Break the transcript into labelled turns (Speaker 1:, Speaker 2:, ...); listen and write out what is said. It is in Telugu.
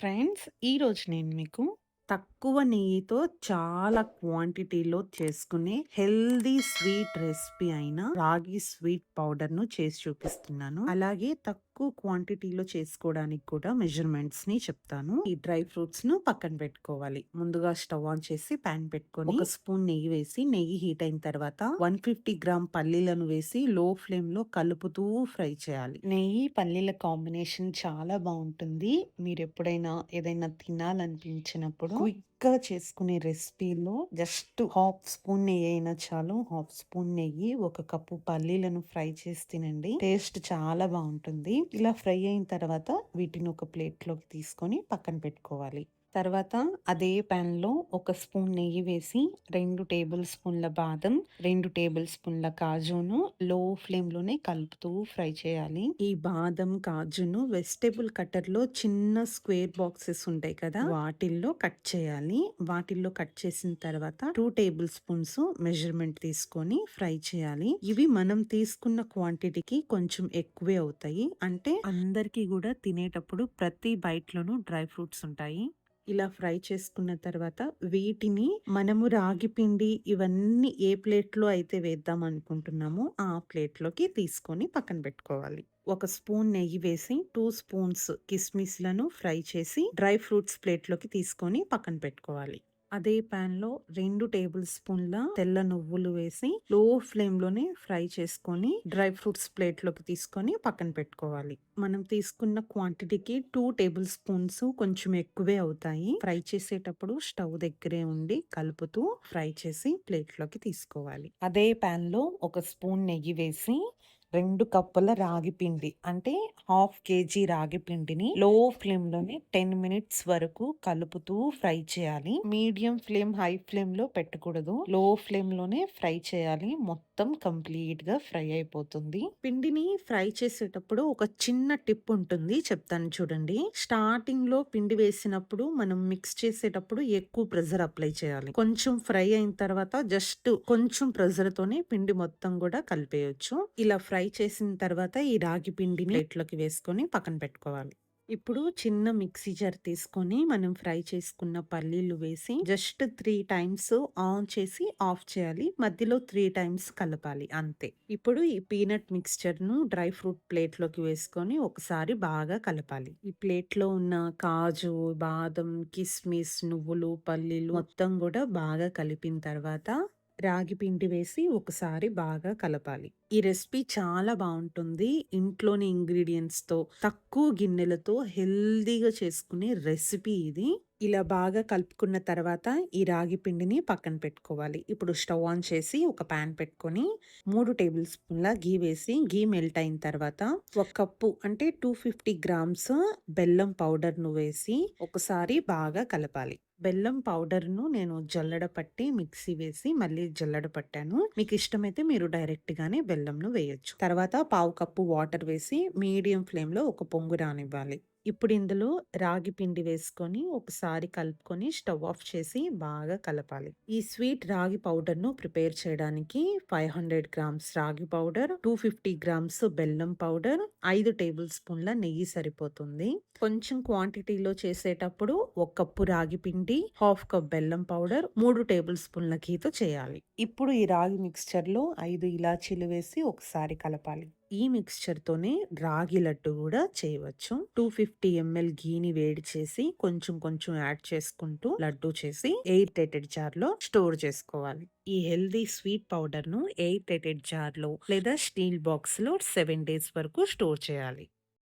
Speaker 1: ఫ్రెండ్స్, ఈరోజు నేను మీకు తక్కువ నెయ్యితో చాలా క్వాంటిటీలో చేసుకునే హెల్దీ స్వీట్ రెసిపీ అయిన రాగి స్వీట్ పౌడర్‌ను చేసి చూపిస్తున్నాను. అలాగే తక్కువ క్వాంటిటీలో చేసుకోవడానికి కూడా మెజర్‌మెంట్స్‌ని చెప్తాను. ఈ డ్రై ఫ్రూట్స్‌ను పక్కన పెట్టుకోవాలి. ముందుగా స్టవ్ ఆన్ చేసి పాన్ పెట్టుకొని ఒక స్పూన్ నెయ్యి వేసి, నెయ్యి హీట్ అయిన తర్వాత 150 గ్రామ్ పల్లీలను వేసి లో ఫ్లేమ్‌లో కలుపుతూ ఫ్రై చేయాలి. నెయ్యి, పల్లీల కాంబినేషన్ చాలా బావుంటుంది. మీరెప్పుడైనా ఏదైనా తినాలనిపించినప్పుడు క్విక్‌గా చేసుకునే రెసిపీలో జస్ట్ హాఫ్ స్పూన్ నెయ్యయినా చాలు. హాఫ్ స్పూన్ నెయ్యి, ఒక కప్పు పల్లీలను ఫ్రై చేసి తినండి. టేస్ట్ చాలా బావుంటుంది. ఇలా ఫ్రై అయిన తర్వాత వీటిని ఒక ప్లేట్‌లోకి తీసుకొని పక్కన పెట్టుకోవాలి. తర్వాత అదే ప్యాన్‌లో ఒక స్పూన్ నెయ్యి వేసి 2 టేబుల్ స్పూన్ల బాదం, 2 టేబుల్ స్పూన్ల కాజును లో ఫ్లేమ్‌లోనే కలుపుతూ ఫ్రై చేయాలి. ఈ బాదం, కాజును వెజిటబుల్ కట్టర్‌లో చిన్న స్క్వేర్ బాక్సెస్ ఉంటాయి కదా! వాటిల్లో కట్ చేయాలి. వాటిల్లో కట్ చేసిన తర్వాత 2 టేబుల్ స్పూన్స్ మెజర్‌మెంట్ తీసుకొని ఫ్రై చేయాలి. ఇవి మనం తీసుకున్న క్వాంటిటీకి కొంచెం ఎక్కువే అవుతాయి. అంటే అందరికీ గూడా తినేటప్పుడు ప్రతి బైట్‌లోనూ డ్రై ఫ్రూట్స్ ఉంటాయి. ఇలా ఫ్రై చేసుకున్న తర్వాత వీటిని మనము రాగి పిండి ఇవన్నీ ఏ ప్లేట్‌లో అయితే వేద్దాం అనుకుంటున్నామో ఆ ప్లేట్‌లోకి తీసుకొని పక్కన పెట్టుకోవాలి. ఒక స్పూన్ నెయ్యి వేసి 2 స్పూన్స్ కిస్మిస్‌లను ఫ్రై చేసి డ్రై ఫ్రూట్స్ ప్లేట్‌లోకి తీసుకొని పక్కన పెట్టుకోవాలి. అదే ప్యాన్‌లో 2 టేబుల్ స్పూన్ల తెల్ల నువ్వులు వేసి లో ఫ్లేమ్‌లోనే ఫ్రై చేసుకొని డ్రై ఫ్రూట్స్ ప్లేట్‌లోకి తీసుకొని పక్కన పెట్టుకోవాలి. మనం తీసుకున్న క్వాంటిటీకి 2 టేబుల్ స్పూన్స్ కొంచెం ఎక్కువే అవుతాయి. ఫ్రై చేసేటప్పుడు స్టవ్ దగ్గరే ఉండి కలుపుతూ ఫ్రై చేసి ప్లేట్‌లోకి తీసుకోవాలి. అదే ప్యాన్‌లో ఒక స్పూన్ నెయ్యి వేసి 2 కప్పుల రాగి పిండి అంటే హాఫ్ కేజీ రాగి పిండిని లో ఫ్లేమ్‌లోనే 10 మినిట్స్ వరకు కలుపుతూ ఫ్రై చేయాలి. మీడియం ఫ్లేమ్, హై ఫ్లేమ్‌లో పెట్టకూడదు. లో ఫ్లేమ్‌లోనే ఫ్రై చేయాలి. మొత్తం కంప్లీట్‌గా ఫ్రై అయిపోతుంది. పిండిని ఫ్రై చేసేటప్పుడు ఒక చిన్న టిప్ ఉంటుంది. చెప్తాను చూడండి. స్టార్టింగ్‌లో పిండి వేసినప్పుడు మనం మిక్స్ చేసేటప్పుడు ఎక్కువ ప్రెషర్ అప్లై చేయాలి. కొంచెం ఫ్రై అయిన తర్వాత జస్ట్ కొంచెం ప్రెషర్‌తోనే పిండి మొత్తం కూడా కలిపేయొచ్చు. ఇలా ఫ్రై చేసిన తర్వాత ఈ రాగి పిండిని ప్లేట్‌లోకి వేసుకొని పక్కన పెట్టుకోవాలి. ఇప్పుడు చిన్న మిక్సీ జార్ తీసుకొని మనం ఫ్రై చేసుకున్న పల్లీలు వేసి జస్ట్ 3 టైమ్స్ ఆన్ చేసి ఆఫ్ చేయాలి. మధ్యలో 3 టైమ్స్ కలపాలి అంతే. ఇప్పుడు ఈ పీనట్ మిక్స్చర్‌ను డ్రై ఫ్రూట్ ప్లేట్‌లోకి వేసుకొని ఒకసారి బాగా కలపాలి. ఈ ప్లేట్‌లో ఉన్న కాజు, బాదం, కిస్మిస్, నువ్వులు, పల్లీలు మొత్తం గూడా బాగా కలిపిన తర్వాత రాగి పిండి వేసి ఒకసారి బాగా కలపాలి. ఈ రెసిపీ చాలా బావుంటుంది. ఇంట్లోని ఇంగ్రీడియెంట్స్‌తో తక్కువ గిన్నెలతో హెల్తీగా చేసుకునే రెసిపీ ఇది. ఇలా బాగా కలుపుకున్న తర్వాత ఈ రాగి పిండిని పక్కన పెట్టుకోవాలి. ఇప్పుడు స్టవ్ ఆన్ చేసి ఒక పాన్ పెట్టుకొని 3 టేబుల్ స్పూన్ల ఘీ వేసి ఘీ మెల్ట్ అయిన తర్వాత ఒక కప్పు అంటే 250 గ్రామ్స్ బెల్లం పౌడర్‌ను వేసి ఒకసారి బాగా కలపాలి. బెల్లం పౌడర్‌ను నేను జల్లెడ పట్టి మిక్సీ వేసి మళ్ళీ జల్లెడ పట్టాను. మీకు ఇష్టమైతే మీరు డైరెక్ట్ గానే బెల్లంను వేయొచ్చు. తర్వాత పావు కప్పు వాటర్ వేసి మీడియం ఫ్లేమ్‌లో ఒక పొంగు రానివ్వాలి. ఇప్పుడు ఇందులో రాగి పిండి వేసుకొని ఒకసారి కలుపుకొని స్టవ్ ఆఫ్ చేసి బాగా కలపాలి. ఈ స్వీట్ రాగి పౌడర్‌ను ప్రిపేర్ చేయడానికి 500 గ్రామ్స్ రాగి పౌడర్, 250 గ్రామ్స్ బెల్లం పౌడర్, 5 టేబుల్ స్పూన్ల నెయ్యి సరిపోతుంది. కొంచెం క్వాంటిటీలో చేసేటప్పుడు ఒక కప్పు రాగి పిండి, హాఫ్ కప్ బెల్లం పౌడర్, 3 టేబుల్ స్పూన్ల ఘీతో చేయాలి. ఇప్పుడు ఈ రాగి మిక్స్చర్‌లో 5 ఇలాచీలు వేసి ఒకసారి కలపాలి. ఈ మిక్స్చర్‌తోనే రాగి లడ్డు గూడా చేయవచ్చు. 250 ఎంఎల్ ఘీని వేడి చేసి కొంచెం కొంచెం యాడ్ చేసుకుంటూ లడ్డు చేసి ఎయిర్ టైటెడ్ జార్‌లో స్టోర్ చేసుకోవాలి. ఈ హెల్తీ స్వీట్ పౌడర్‌ను ఎయిర్ టైటెడ్ జార్‌లో లేదా స్టీల్ బాక్స్‌లో 7 డేస్ వరకు స్టోర్ చేయాలి.